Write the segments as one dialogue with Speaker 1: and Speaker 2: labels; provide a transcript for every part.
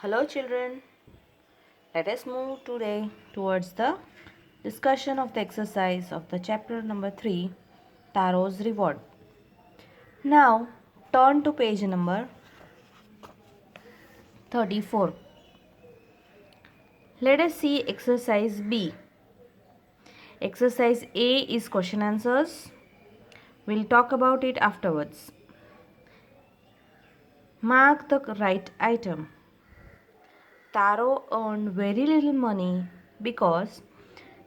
Speaker 1: Hello, children. Let us move today towards the discussion of the exercise of the chapter number 3, Taro's Reward. Now, turn to page number 34. Let us see exercise B. Exercise A is question answers. We'll talk about it afterwards. Mark the right item. Taro earned very little money because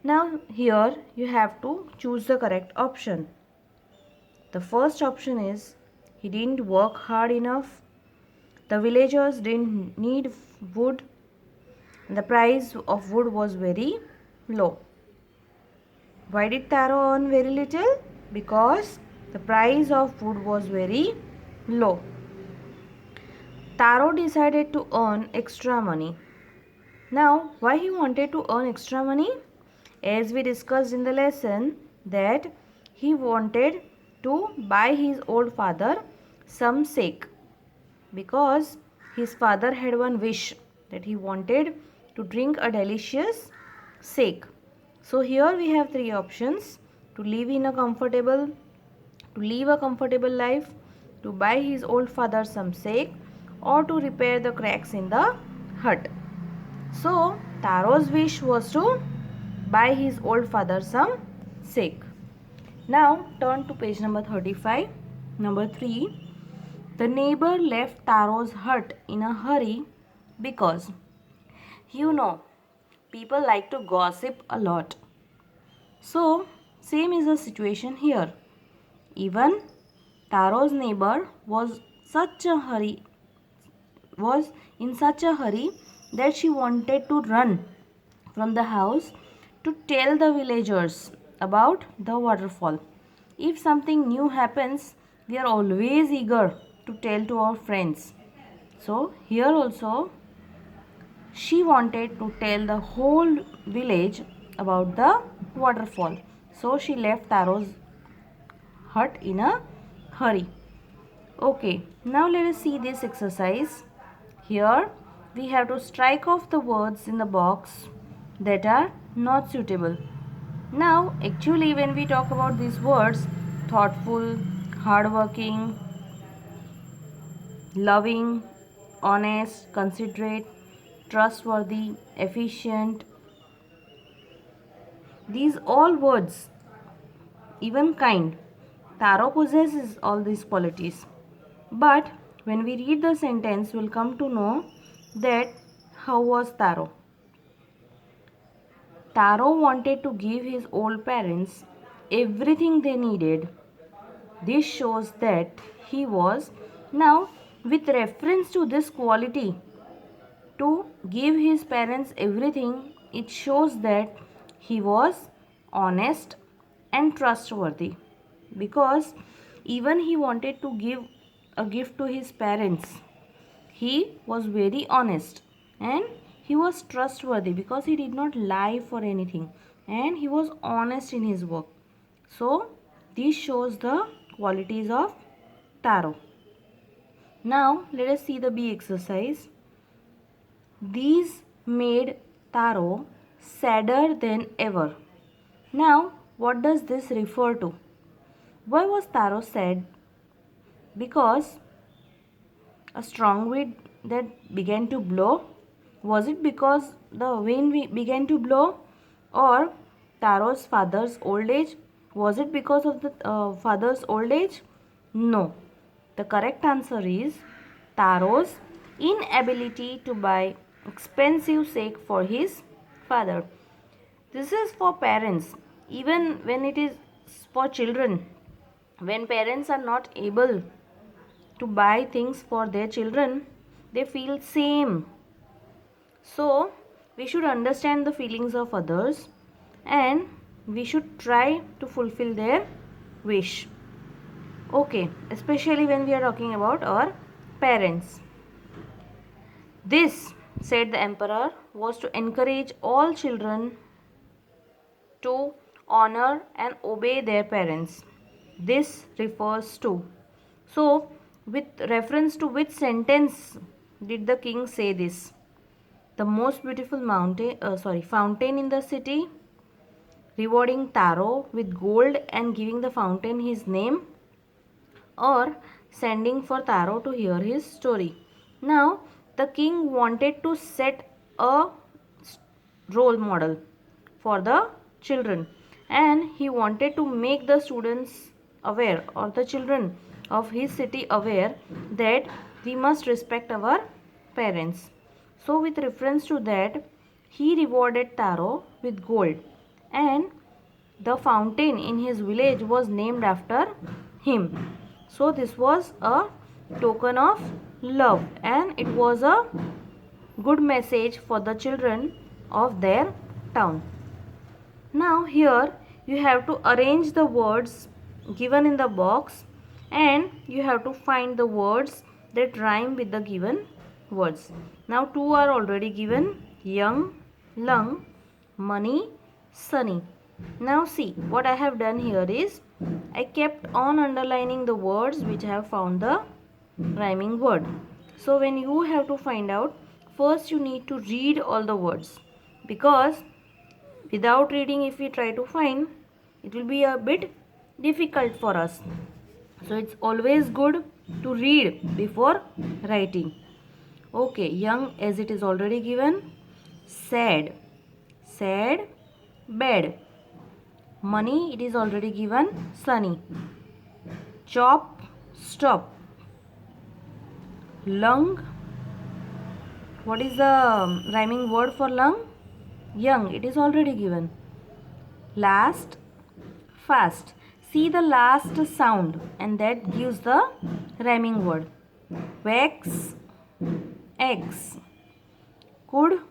Speaker 1: now here you have to choose the correct option. The first option is he didn't work hard enough. The villagers didn't need wood. The price of wood was very low. Why did Taro earn very little? Because the price of wood was very low. Taro decided to earn extra money. Now, why he wanted to earn extra money? As we discussed in the lesson that he wanted to buy his old father some shake because his father had one wish that he wanted to drink a delicious shake. So here we have three options: to live a comfortable life, to buy his old father some shake, or to repair the cracks in the hut. So Taro's wish was to buy his old father some shake. Now turn to page number 35. Number 3. The neighbor left Taro's hut in a hurry because people like to gossip a lot. So same is the situation here. Even Taro's neighbor was in such a hurry that she wanted to run from the house to tell the villagers about the waterfall. If something new happens, we are always eager to tell to our friends. So here also she wanted to tell the whole village about the waterfall. So she left Taro's hut in a hurry. Okay, now let us see this exercise. Here we have to strike off the words in the box that are not suitable. Now, actually, when we talk about these words, thoughtful, hardworking, loving, honest, considerate, trustworthy, efficient, these all words, even kind, Taro possesses all these qualities. But when we read the sentence, we'll come to know that how was Taro. Taro wanted to give his old parents everything they needed. This shows that he was, now with reference to this quality, to give his parents everything, it shows that he was honest and trustworthy, because even he wanted to give a gift to his parents, he was very honest and he was trustworthy because he did not lie for anything and he was honest in his work. So this shows the qualities of Taro. Now let us see the B exercise. These made Taro sadder than ever. Now what does this refer to? Why was Taro sad? Because a strong wind that began to blow? Was it because the wind began to blow? Or Taro's father's old age? Was it because of the father's old age? No. The correct answer is Taro's inability to buy expensive shake for his father. This is for parents. Even when it is for children, when parents are not able to buy things for their children, they feel same. So we should understand the feelings of others and we should try to fulfill their wish. Okay, especially when we are talking about our parents. This, said the emperor, was to encourage all children to honor and obey their parents. This refers to. So, with reference to which sentence did the king say this? the most beautiful fountain in the city, rewarding Taro with gold and giving the fountain his name, or sending for Taro to hear his story. Now, the king wanted to set a role model for the children, and he wanted to make the students aware, or the children of his city aware, that we must respect our parents. So with reference to that, he rewarded Taro with gold, and the fountain in his village was named after him. So this was a token of love, and it was a good message for the children of their town. Now here you have to arrange the words given in the box, and you have to find the words that rhyme with the given words. Now two are already given: young, lung, money, sunny. Now see, what I have done here is I kept on underlining the words which I have found the rhyming word. So when you have to find out, first you need to read all the words, because without reading, if we try to find, it will be a bit difficult for us. So it's always good to read before writing. Okay, young, as it is already given. Sad, sad, bad. Money, it is already given. Sunny. Chop, stop. Lung, what is the rhyming word for lung? Young, it is already given. Last, fast. See the last sound, and that gives the rhyming word. Wax, eggs. Could,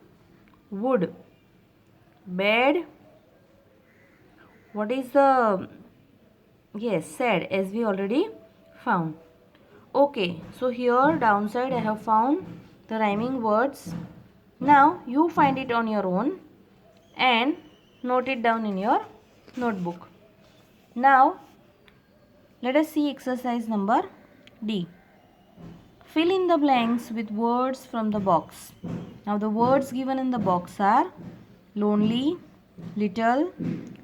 Speaker 1: wood. Bed, what is the, yes, sad, as we already found. Okay, so here downside I have found the rhyming words. Now you find it on your own and note it down in your notebook. Now let us see exercise number D. Fill in the blanks with words from the box. Now the words given in the box are lonely, little,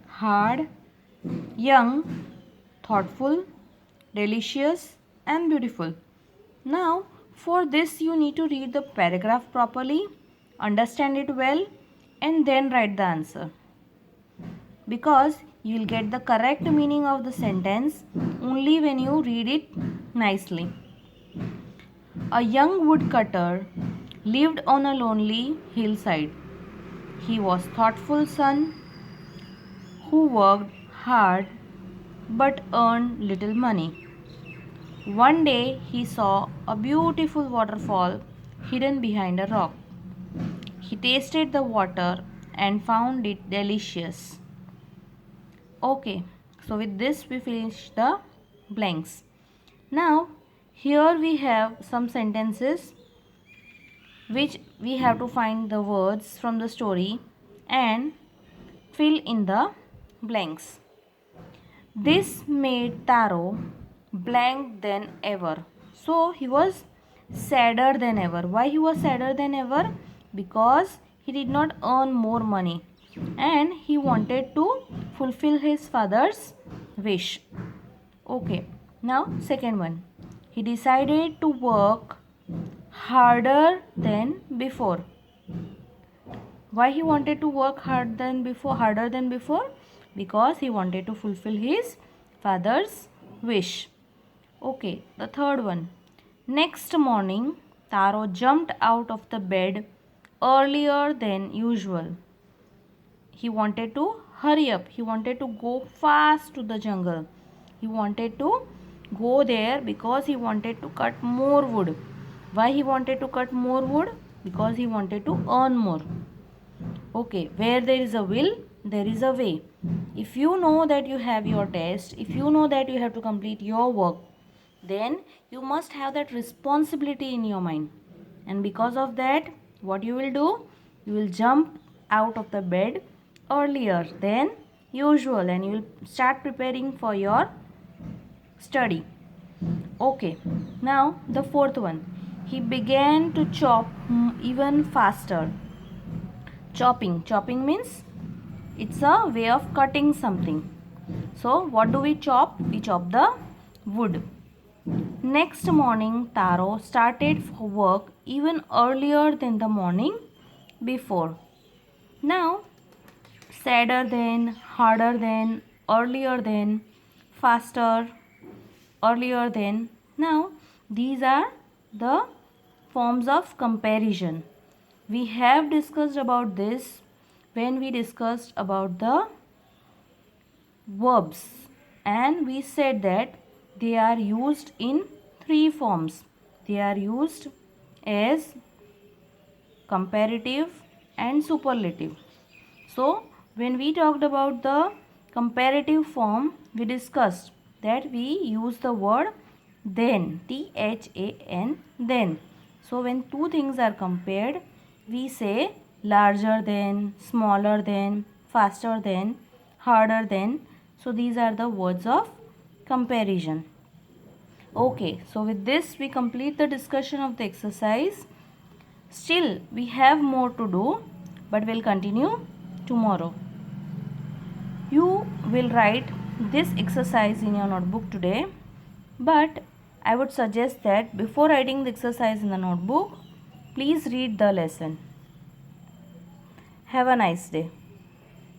Speaker 1: hard, young, thoughtful, delicious, and beautiful. Now for this you need to read the paragraph properly, understand it well, and then write the answer, because you will get the correct meaning of the sentence only when you read it nicely. A young woodcutter lived on a lonely hillside. He was thoughtful son who worked hard but earned little money. One day he saw a beautiful waterfall hidden behind a rock. He tasted the water and found it delicious. Okay, so with this we finish the blanks. Now here we have some sentences which we have to find the words from the story and fill in the blanks. This made Taro blank than ever. So he was sadder than ever. Why he was sadder than ever? Because he did not earn more money and he wanted to fulfill his father's wish. Okay, now second one. He decided to work harder than before. Why he wanted to work harder than before? Because he wanted to fulfill his father's wish. Okay, the third one. Next morning, Taro jumped out of the bed earlier than usual. He wanted to hurry up. He wanted to go fast to the jungle. He wanted to go there because he wanted to cut more wood. Why he wanted to cut more wood? Because he wanted to earn more. Okay, where there is a will, there is a way. If you know that you have your test, if you know that you have to complete your work, then you must have that responsibility in your mind. And because of that, what you will do? You will jump out of the bed earlier than usual and you will start preparing for your study. Okay, now the fourth one. He began to chop even faster. Chopping. Chopping means it's a way of cutting something. So what do we chop? We chop the wood. Next morning, Taro started for work even earlier than the morning before. Now, sadder than, harder than, earlier than, faster, earlier than. Now, these are the forms of comparison. We have discussed about this when we discussed about the verbs, and we said that they are used in three forms. They are used as comparative and superlative. So when we talked about the comparative form, we discussed that we use the word then, THAN, then. So when two things are compared, we say larger than, smaller than, faster than, harder than. So these are the words of comparison. Okay, so with this we complete the discussion of the exercise. Still, we have more to do, but we'll continue tomorrow. You will write this exercise in your notebook today, but I would suggest that before writing the exercise in the notebook, please read the lesson. Have a nice day.